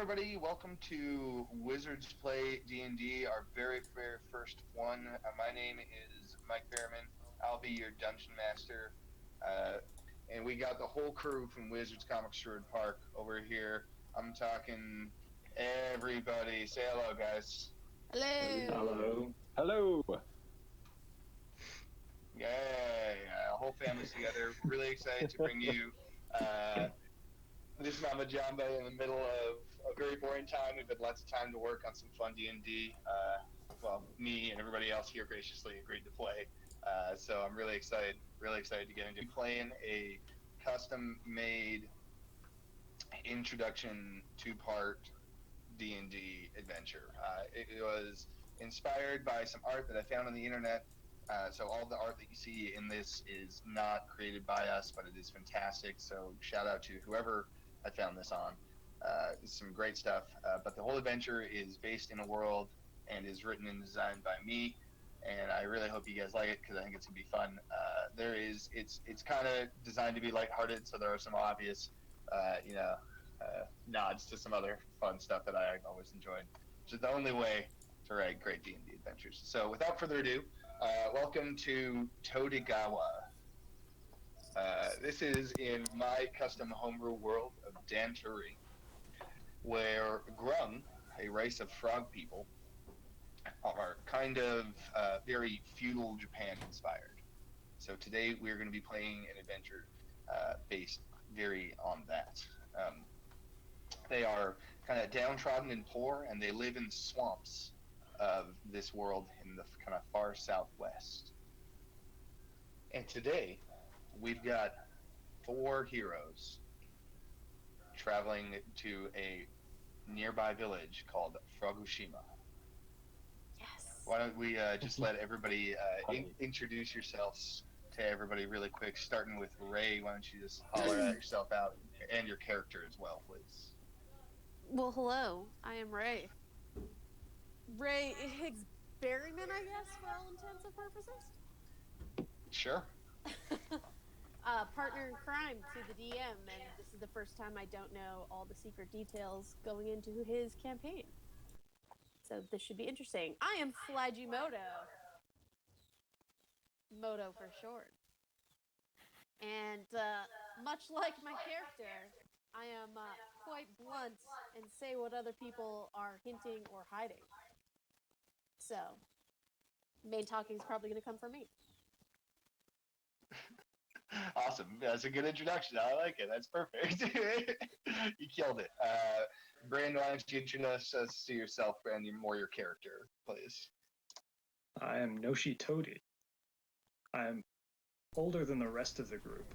everybody. Welcome to Wizards Play D&D, our very, very first one. My name is Mike Behrman. I'll be your dungeon master. And we got the whole crew from Wizards Comics Sherwood Park over here. I'm talking everybody. Say hello, guys. Hello. Hello. Yay. Whole family's together. Really excited to bring you this Mama Jamba in the middle of a very boring time. We've had lots of time to work on some fun D&D. Me and everybody else here graciously agreed to play. So I'm really excited to get into playing a custom-made introduction two-part D&D adventure. It was inspired by some art that I found on the internet. So all the art that you see in this is not created by us, but it is fantastic. So shout out to whoever I found this on. Some great stuff. But the whole adventure is based in a world and is written and designed by me. And I really hope you guys like it because I think it's gonna be fun. It's kind of designed to be lighthearted, so there are some obvious, nods to some other fun stuff that I always enjoyed, which is the only way to write great D&D adventures. So without further ado, welcome to Toadigawa. This is in my custom homebrew world of Danturi, where Grung, a race of frog people, are kind of very feudal Japan inspired. So today we're going to be playing an adventure based very on that. They are kind of downtrodden and poor, and they live in swamps of this world in the kind of far southwest. And today we've got 4 heroes traveling to a nearby village called Frogushima. Yes. Why don't we just let everybody introduce yourselves to everybody really quick, starting with Ray. Why don't you just holler at yourself out and your character as well, please. Well, hello. I am Ray. Ray Higgs Berryman, I guess, for all intents and purposes. Sure. Partner in crime to the DM, and this is the first time I don't know all the secret details going into his campaign. So this should be interesting. I am Flyjimoto. Moto for short. And much like my character, I am quite blunt and say what other people are hinting or hiding. So, main talking is probably going to come from me. Awesome. That's a good introduction. I like it. That's perfect. You killed it. Bryn, why don't you introduce us to yourself and your character, please? I am noshitoadi. I am older than the rest of the group.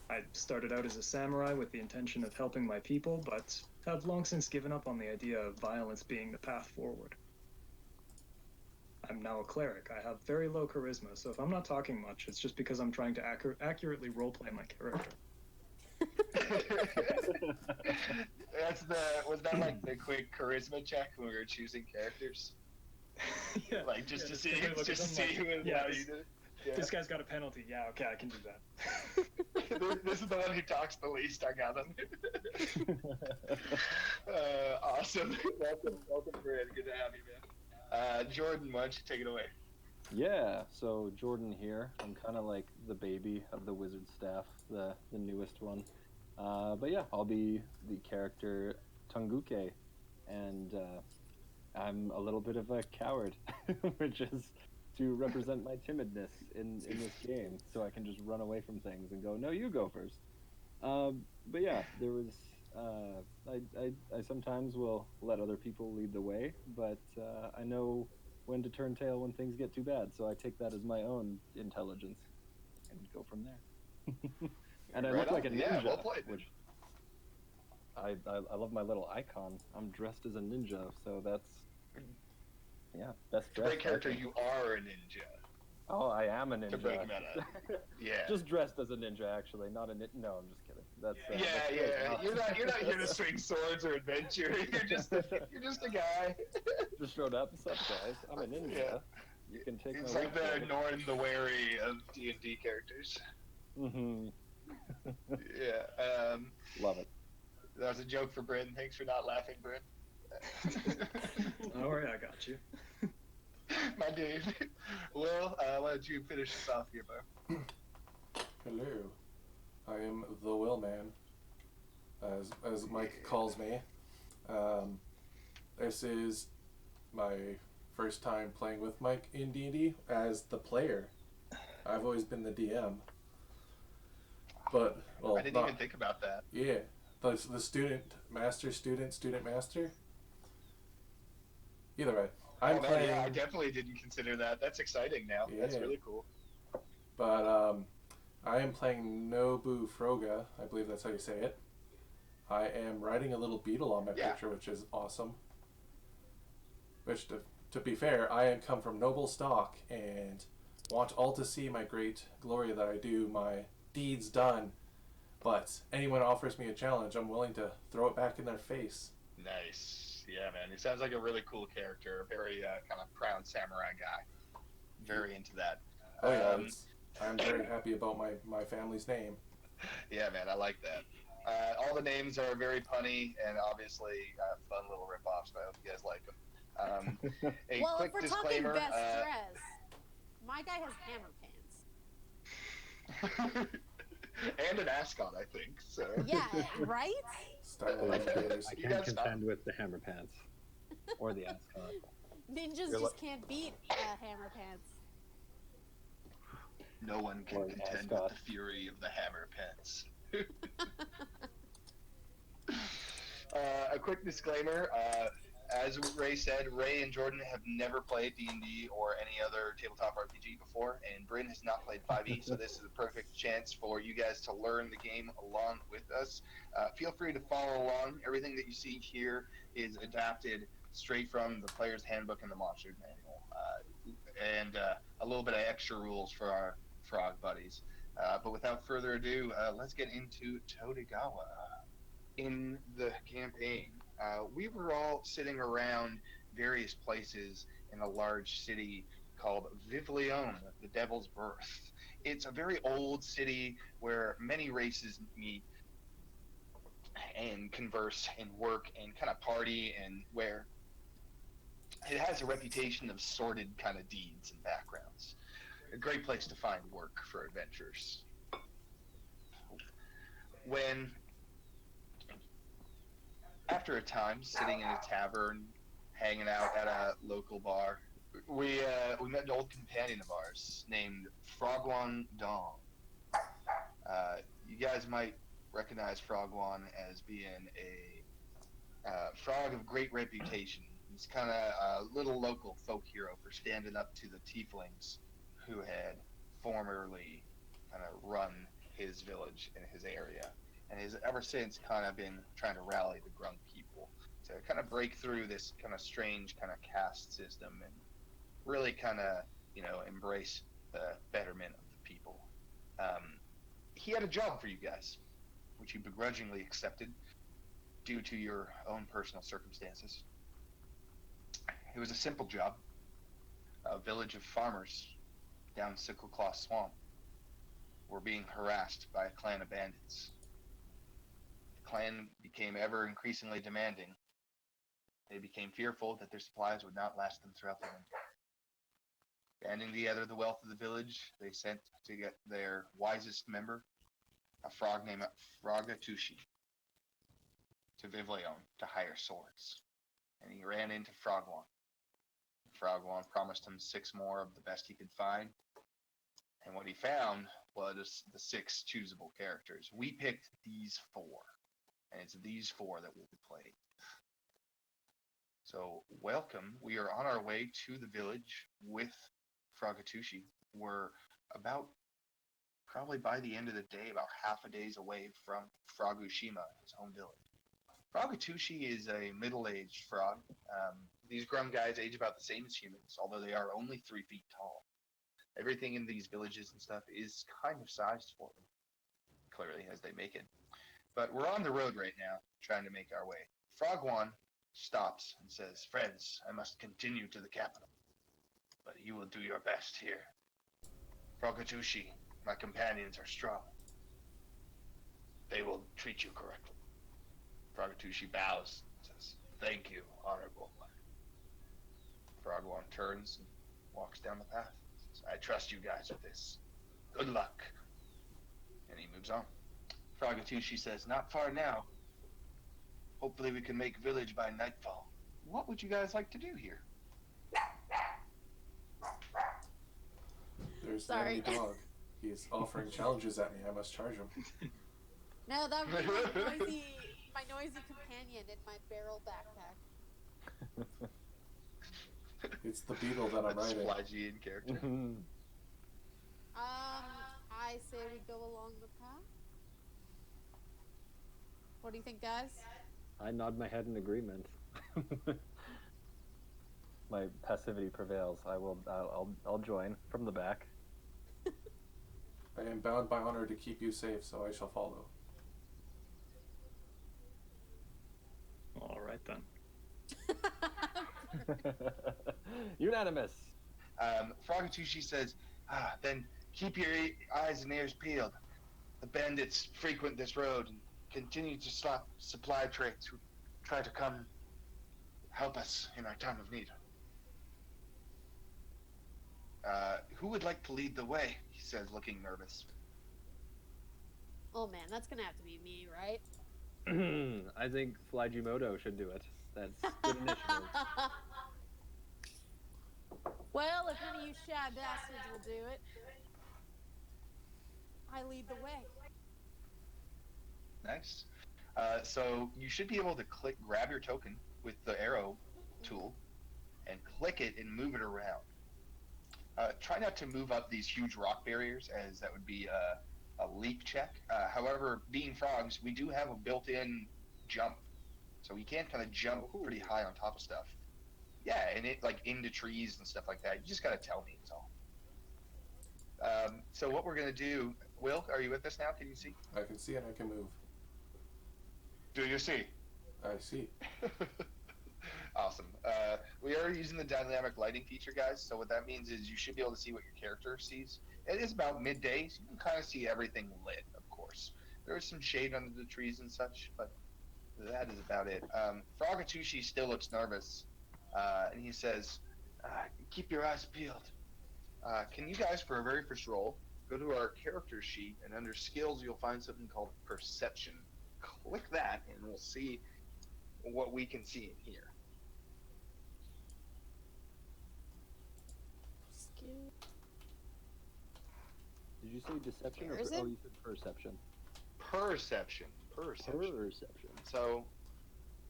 I started out as a samurai with the intention of helping my people, but have long since given up on the idea of violence being the path forward. I'm now a cleric. I have very low charisma, so if I'm not talking much, it's just because I'm trying to accurately roleplay my character. Was that like the quick charisma check when we were choosing characters? Yeah, Like just to see who would allow you to. Yeah. This guy's got a penalty. Yeah, okay, I can do that. This is the one who talks the least. I got him. Awesome. Welcome, Bryn. Good to have you, man. Jordan, why don't you take it away? Yeah, so Jordan here. I'm kind of like the baby of the wizard staff, the newest one. But yeah, I'll be the character Tongueke, and I'm a little bit of a coward, which is to represent my timidness in this game, so I can just run away from things and go, no, you go first. But yeah, there was, I sometimes will let other people lead the way, but I know when to turn tail when things get too bad, so I take that as my own intelligence and go from there. And I look like a ninja, yeah, well played, which I love my little icon. I'm dressed as a ninja, so that's, yeah, best dressed. Great character, you are a ninja. Oh, I am a ninja. To break meta. Yeah. Just dressed as a ninja, actually, not a ninja. No, I'm just kidding. That's yeah. You're not here to swing swords or adventure. You're just a guy. Just showed up. What's up, guys? I'm a ninja. Yeah. You can take. It's my like the Norn the Wary of D&D characters. Mm-hmm. Yeah. Love it. That was a joke for Bryn. Thanks for not laughing, Bryn. Don't worry, I got you. My dude. Will, why don't you finish us off here, bro? Hello, I am the Will Man, as Mike calls me. This is my first time playing with Mike in D&D as the player. I've always been the DM. But, well, I didn't even think about that. Yeah, the student master. Either way, I'm playing. Yeah, I definitely didn't consider that. That's exciting now. Yeah. That's really cool. But I am playing Nobufroga. I believe that's how you say it. I am riding a little beetle on my picture, which is awesome. Which, to be fair, I come from noble stock and want all to see my great glory that I do, my deeds done. But anyone offers me a challenge, I'm willing to throw it back in their face. Nice. Yeah, man. He sounds like a really cool character. A very kind of proud samurai guy. Very into that. Oh yeah, I'm very happy about my family's name. Yeah, man. I like that. All the names are very punny and obviously fun little rip-offs. I hope you guys like them. A Well, quick if we're disclaimer. talking best dress, my guy has hammer pants. And an ascot, I think. So. Yeah, right? Style educators. I can't contend with the hammer pants or the ascot. Ninjas just can't beat hammer pants. No one can Or an contend ascot. with the fury of the hammer pants. A quick disclaimer. As Ray said, Ray and Jordan have never played D&D or any other tabletop RPG before, and Bryn has not played 5e, so this is a perfect chance for you guys to learn the game along with us. Feel free to follow along. Everything that you see here is adapted straight from the Player's Handbook and the Monsters Manual, and a little bit of extra rules for our frog buddies. But without further ado, let's get into Toadigawa. In the campaign, we were all sitting around various places in a large city called Vivlion, the Devil's Birth. It's a very old city where many races meet and converse and work and kind of party, and where it has a reputation of sordid kind of deeds and backgrounds. A great place to find work for adventurers. When after a time, sitting in a tavern, hanging out at a local bar, we met an old companion of ours named Frogwan Dong. You guys might recognize Frogwan as being a frog of great reputation. He's kind of a little local folk hero for standing up to the tieflings who had formerly kind of run his village in his area. And has ever since kind of been trying to rally the Grung people to kind of break through this kind of strange kind of caste system and really kind of, embrace the betterment of the people. He had a job for you guys, which you begrudgingly accepted due to your own personal circumstances. It was a simple job. A village of farmers down Sickleclaw Swamp were being harassed by a clan of bandits. Clan became ever increasingly demanding. They became fearful that their supplies would not last them throughout the winter. Banding together the wealth of the village, they sent to get their wisest member, a frog named Frogatushi, to Vivlion to hire swords. And he ran into Frogwan. Frogwan promised him 6 more of the best he could find. And what he found was the 6 choosable characters. We picked these 4. And it's these 4 that will be played. So, welcome. We are on our way to the village with Frogatushi. We're probably by the end of the day, about half a day's away from Frogushima, his home village. Frogatushi is a middle-aged frog. These Grum guys age about the same as humans, although they are only 3 feet tall. Everything in these villages and stuff is kind of sized for them, clearly, as they make it. But we're on the road right now, trying to make our way. Frogwan stops and says, "Friends, I must continue to the capital, but you will do your best here. Frogatushi, my companions are strong. They will treat you correctly. Frogatushi bows and says, "Thank you, honorable." Frogwan turns and walks down the path. Says, "I trust you guys with this. Good luck." And he moves on. Frogatushi says, "Not far now. Hopefully we can make village by nightfall. What would you guys like to do here?" There's Sorry. Nanny Dog. He's offering challenges at me. I must charge him. No, that would be my noisy companion in my barrel backpack. It's the beetle that I'm That's riding. Flyjimoto character. I say we go along the path. What do you think, guys? I nod my head in agreement. My passivity prevails. I'll join from the back. I am bound by honor to keep you safe, so I shall follow. All right then. Unanimous. Frogatushi says, "Then keep your eyes and ears peeled. The bandits frequent this road and continue to stop supply trains who try to come help us in our time of need. Who would like to lead the way?" he says, looking nervous. Oh man, that's gonna have to be me, right? I think Flyjimoto should do it. That's good initiative. Well, if none of you shy bastards will do it, I lead the way. Nice. So you should be able to grab your token with the arrow tool, and click it and move it around. Try not to move up these huge rock barriers, as that would be a leap check. However, being frogs, we do have a built-in jump, so we can kind of jump pretty high on top of stuff. Yeah, and it like into trees and stuff like that. You just gotta tell me, it's all. So what we're gonna do, Will, are you with us now? Can you see? I can see and I can move. Do you see? I see. Awesome. We are using the dynamic lighting feature, guys, so what that means is you should be able to see what your character sees. It is about midday, so you can kind of see everything lit, of course. There is some shade under the trees and such, but that is about it. Frogatushi still looks nervous, and he says, "Keep your eyes peeled. Can you guys, for our very first roll, go to our character sheet, and under skills you'll find something called perception. Click that, and we'll see what we can see in here." Did you say deception Where or is it? oh, you said perception? Perception. Perception. So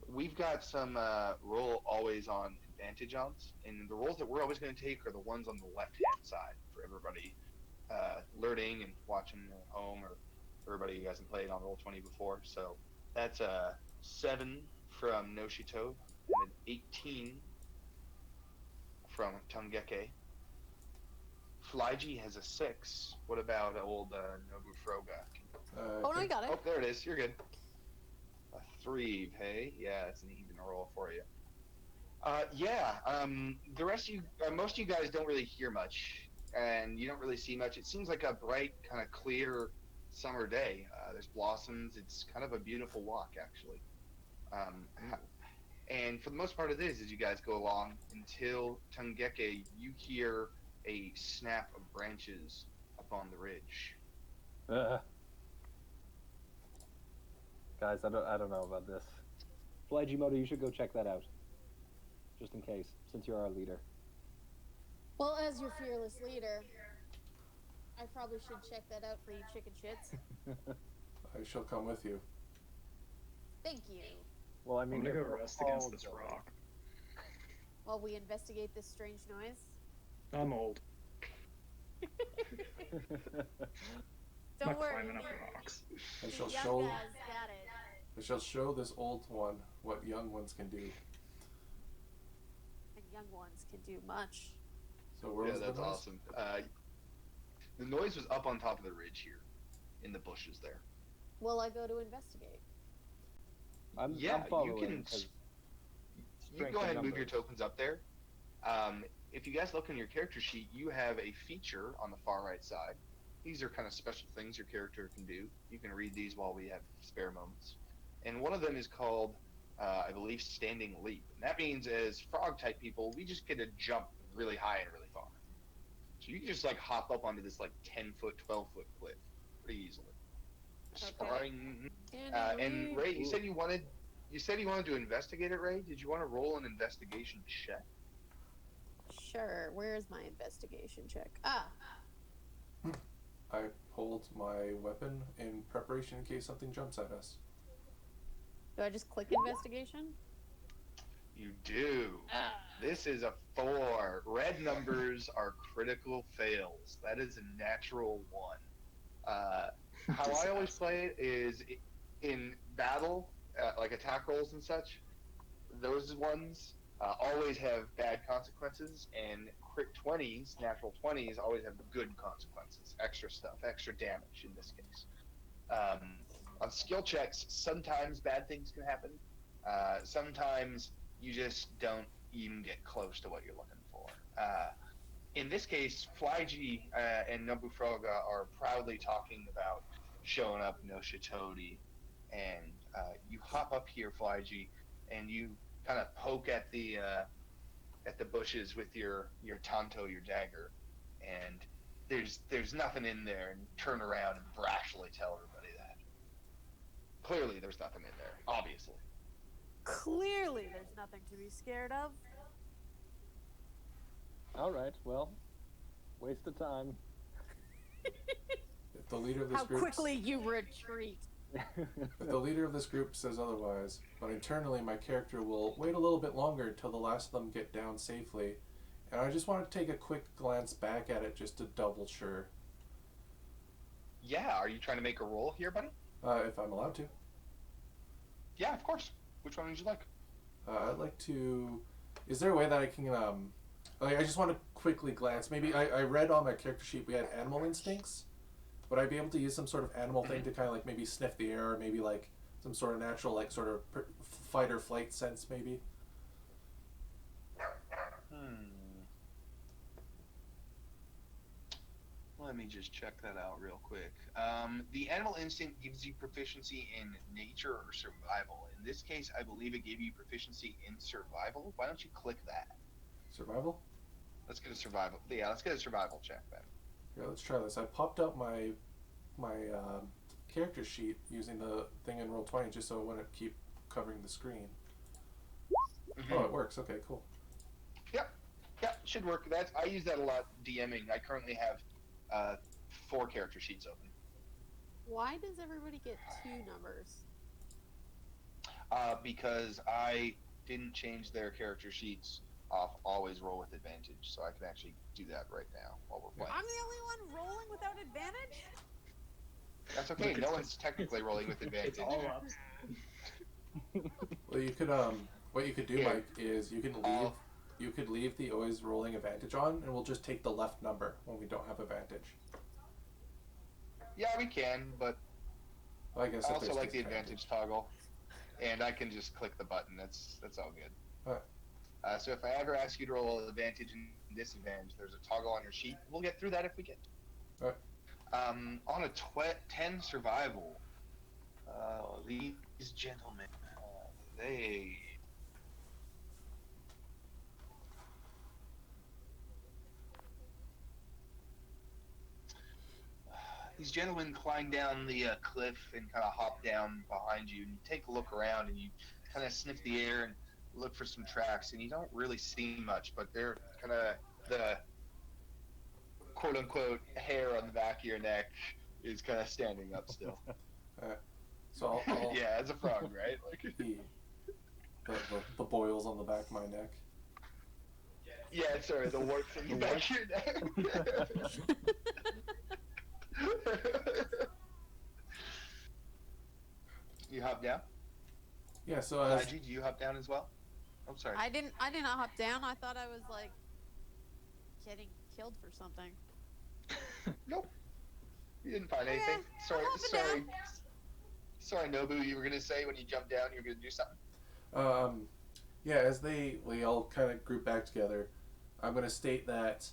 we've got some roll always on advantage ons, and the rolls that we're always going to take are the ones on the left hand side for everybody learning and watching at home, or everybody who hasn't played on Roll20 before. So that's a 7 from Noshitoadi and an 18 from Tongueke. Flyji has a 6. What about old Nobufroga? Oh no, I got it. Oh, there it is. You're good. A 3, hey? Yeah, it's an even roll for you. The rest of you, most of you guys don't really hear much, and you don't really see much. It seems like a bright, kind of clear summer day. There's blossoms. It's kind of a beautiful walk, actually. And for the most part, it is as you guys go along until Tongueke, you hear a snap of branches up on the ridge. Guys, I don't know about this. Flyjimoto, you should go check that out. Just in case, since you're our leader. Well, as your fearless leader, I probably should check that out for you chicken shits. I shall come with you. Thank you. Well, I I'm mean, gonna go we're rest all against this going. rock. While we investigate this strange noise. I'm old. Don't Not worry. climbing up rocks. I The shall young show. guys got it. I shall show this old one what young ones can do. And young ones can do much. So where Yeah, was that's the noise? awesome. The noise was up on top of the ridge here, in the bushes there. Well, I go to investigate. I'm You following. can. 'Cause You can strength go in ahead and move your numbers. tokens up there. If you guys look on your character sheet, you have a feature on the far right side. These are kind of special things your character can do. You can read these while we have spare moments. and one of them is called, I believe, Standing Leap. And that means as frog-type people, we just get to jump really high and really far. So you can just like hop up onto this like 10-foot, 12-foot cliff pretty easily. Spring. And Ray, you said you wanted to investigate it. Ray, did you want to roll an investigation check? Sure. Where's my investigation check? Ah. I hold my weapon in preparation in case something jumps at us. Do I just click investigation? You do. This is a 4. Red numbers are critical fails. That is a natural 1. How I always play it is in battle, like attack rolls and such. Those ones always have bad consequences, and crit 20s, natural 20s, always have good consequences. Extra stuff, extra damage in this case. On skill checks, sometimes bad things can happen. Sometimes you just don't even get close to what you're looking for. In this case, Flyji and Nobufroga are proudly talking about showing up noshitoadi, and you hop up here, Flyji, and you kind of poke at the bushes with your tanto, your dagger, and there's nothing in there, and turn around and brashly tell everybody that. Clearly, there's nothing in there. Obviously. Clearly, there's nothing to be scared of. All right, well, waste of time. If the leader of this How group quickly you retreat. If the leader of this group says otherwise, but internally my character will wait a little bit longer until the last of them get down safely, and I just want to take a quick glance back at it just to double sure. Yeah, are you trying to make a roll here, buddy? If I'm allowed to. Yeah, of course. Which one would you like? I'd like to... Is there a way that I can, I just want to quickly glance. Maybe I read on my character sheet we had animal instincts. Would I be able to use some sort of animal thing to kind of like maybe sniff the air, or maybe like some sort of natural like sort of fight or flight sense maybe? Let me just check that out real quick. The animal instinct gives you proficiency in nature or survival. In this case, I believe it gave you proficiency in survival. Why don't you click that? Survival? Let's get a survival. Yeah, let's get a survival check then. Yeah, let's try this. I popped up my character sheet using the thing in Roll20 just so it wouldn't keep covering the screen. Mm-hmm. Oh, it works. Okay, cool. Yep, should work. I use that a lot DMing. I currently have 4 character sheets open. Why does everybody get 2 numbers? Because I didn't change their character sheets off always roll with advantage, so I can actually do that right now while we're playing. I'm the only one rolling without advantage? That's okay. No one's technically rolling with advantage. It's all ups. Well, you could what you could do, Mike, is you could leave the always rolling advantage on, and we'll just take the left number when we don't have advantage. Yeah, we can, but well, I guess I also like the advantage toggle, and I can just click the button. That's all good. So if I ever ask you to roll advantage and disadvantage, there's a toggle on your sheet. We'll get through that if we get to. All right. On a 10 survival, these gentlemen, these gentlemen climb down the cliff and kind of hop down behind you, and you take a look around and you kind of sniff the air and look for some tracks, and you don't really see much, but they're kind of the quote-unquote hair on the back of your neck is kind of standing up still. So I'll yeah, as a frog, right? Like the boils on the back of my neck. Yeah, sorry, the warts on the back of your neck. You hop down? Yeah, so do you hop down as well? I'm sorry. I did not hop down. I thought I was like getting killed for something. Nope. You didn't find anything. Sorry, Nobu, you were gonna say when you jumped down you were gonna do something? Yeah, as we all kind of group back together, I'm gonna state that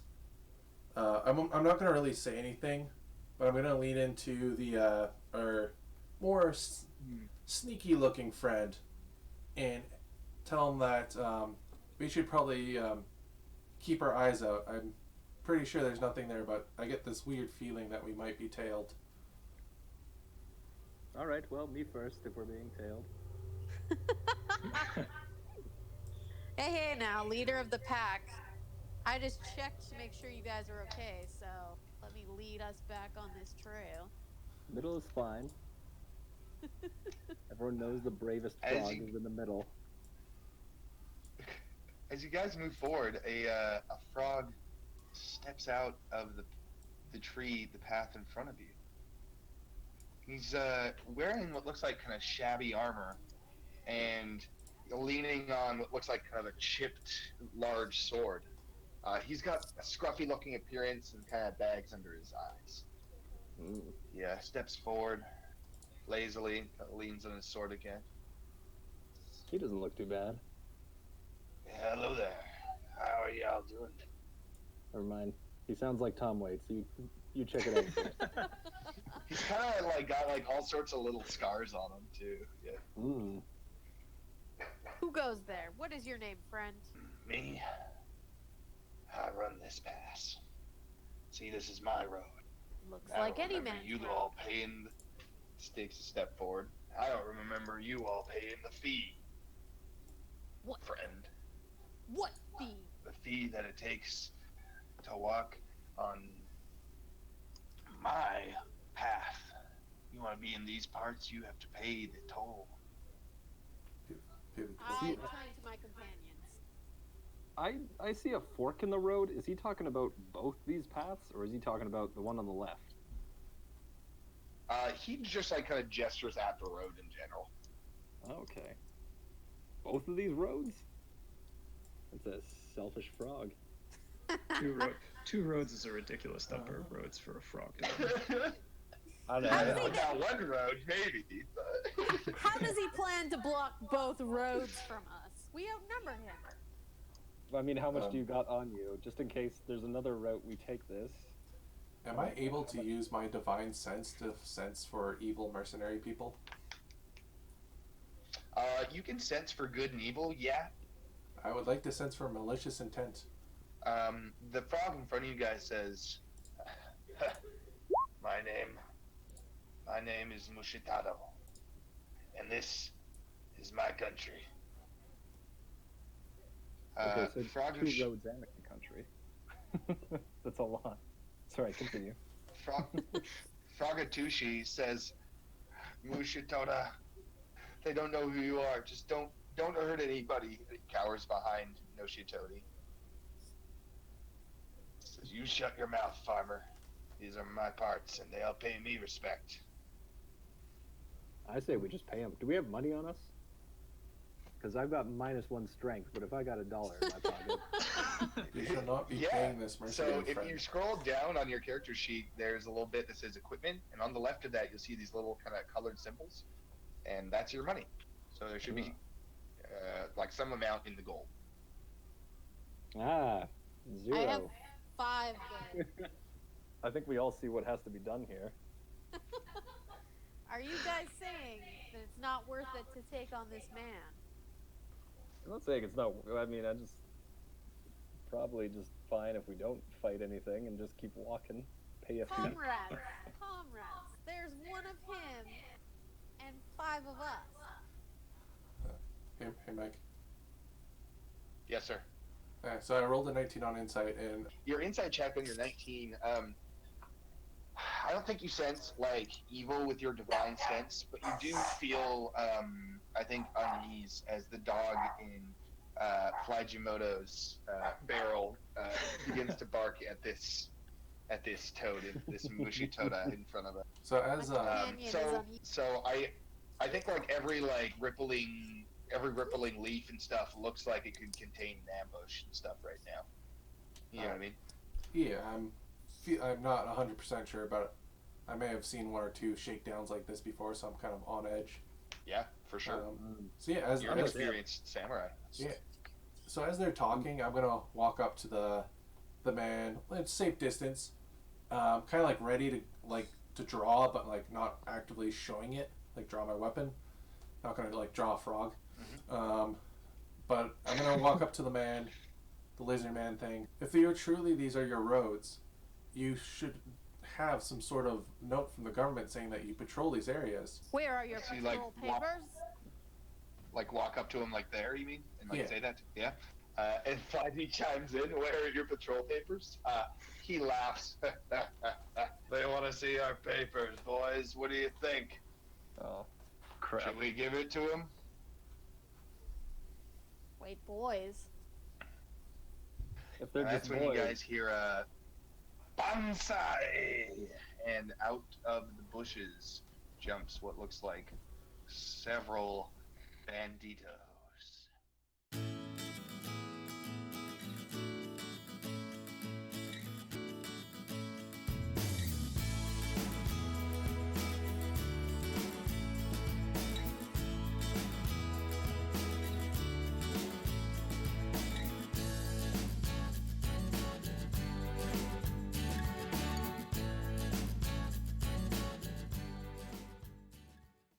I'm not gonna really say anything, but I'm gonna lean into the or more sneaky-looking friend and tell him that we should probably keep our eyes out. I'm pretty sure there's nothing there, but I get this weird feeling that we might be tailed. All right, well, me first if we're being tailed. Hey, now, leader of the pack. I just checked to make sure you guys are okay, so let me lead us back on this trail. Middle is fine. Everyone knows the bravest frog is in the middle. As you guys move forward, a frog steps out of the tree, the path in front of you. He's wearing what looks like kind of shabby armor and leaning on what looks like kind of a chipped large sword. He's got a scruffy-looking appearance and kind of bags under his eyes. Ooh. Yeah, steps forward lazily, leans on his sword again. He doesn't look too bad. Hello there. How are y'all doing? Never mind. He sounds like Tom Waits. You check it out first. He's kind of like got like all sorts of little scars on him too. Yeah. Mm. Who goes there? What is your name, friend? Me? I run this pass. See, this is my road. Looks I like don't any remember man's you road. all paying. Takes a step forward. I don't remember you all paying the fee. What? Friend. What fee? The fee that it takes to walk on my path. You want to be in these parts, you have to pay the toll. I turn to my companions. I see a fork in the road. Is he talking about both these paths, or is he talking about the one on the left? He just like kind of gestures at the road in general. Okay. Both of these roads? It's a selfish frog. Two roads is a ridiculous number of roads for a frog to I How does know. he Now one road, maybe, but How does he plan to block both roads from us? We outnumber him. I mean, how much do you got on you? Just in case there's another route we take this. Am I able to use my divine sense to sense for evil mercenary people? you can sense for good and evil, yeah. I would like to sense for malicious intent. The frog in front of you guys says, My name is Noshitoadi, and this is my country. Okay, so Frog two roads and a country. That's a lot. Sorry, continue. Frogatushi says, Mushitoda, they don't know who you are. Just don't hurt anybody. He cowers behind Noshitoadi. Says, you shut your mouth, farmer. These are my parts, and they'll pay me respect. I say we just pay him. Do we have money on us? Because I've got -1 strength, but if I got $1 in my pocket... You should not be Yeah. paying this mercenary So if friend. you scroll down on your character sheet, there's a little bit that says equipment, and on the left of that, you'll see these little kind of colored symbols, and that's your money. So there should be like some amount in the gold. Ah, 0. I have 5 gold. I think we all see what has to be done here. Are you guys saying that it's not worth it to take on this man? I'm not saying it's not... I mean, I just... Probably just fine if we don't fight anything and just keep walking. Pay a fee. Comrades, there's one of him and 5 of us. Hey, Mike. Yes, sir. So I rolled a 19 on insight, and Your insight check on your 19, I don't think you sense like evil with your divine sense, but you do feel, I think, unease as the dog in Flyjimoto's barrel begins to bark at this toad, this Mushitoda in front of it. so as Companion is uneasy. So I think like every rippling leaf and stuff looks like it could contain an ambush and stuff right now. You know what I mean? yeah, I'm not 100% sure, but I may have seen 1 or 2 shakedowns like this before, so I'm kind of on edge. Yeah, for sure. So yeah, as You're an experienced samurai. yeah, so as they're talking, I'm gonna walk up to the man, at safe distance, kind of like ready to draw, but like not actively showing it, like draw my weapon, not gonna like draw a frog. But I'm gonna walk up to the man, the lizard man thing. If these are your roads, you should have some sort of note from the government saying that you patrol these areas. Where are your So you, patrol papers? Walk up to him like there, you mean? And Yeah. say that? Yeah. And Flyjimoto chimes in, where are your patrol papers? He laughs. They want to see our papers, boys. What do you think? Oh, crap. Should we give it to him? Wait, boys. If they're That's just when boys. you guys hear a Bonsai! And out of the bushes jumps what looks like several banditos.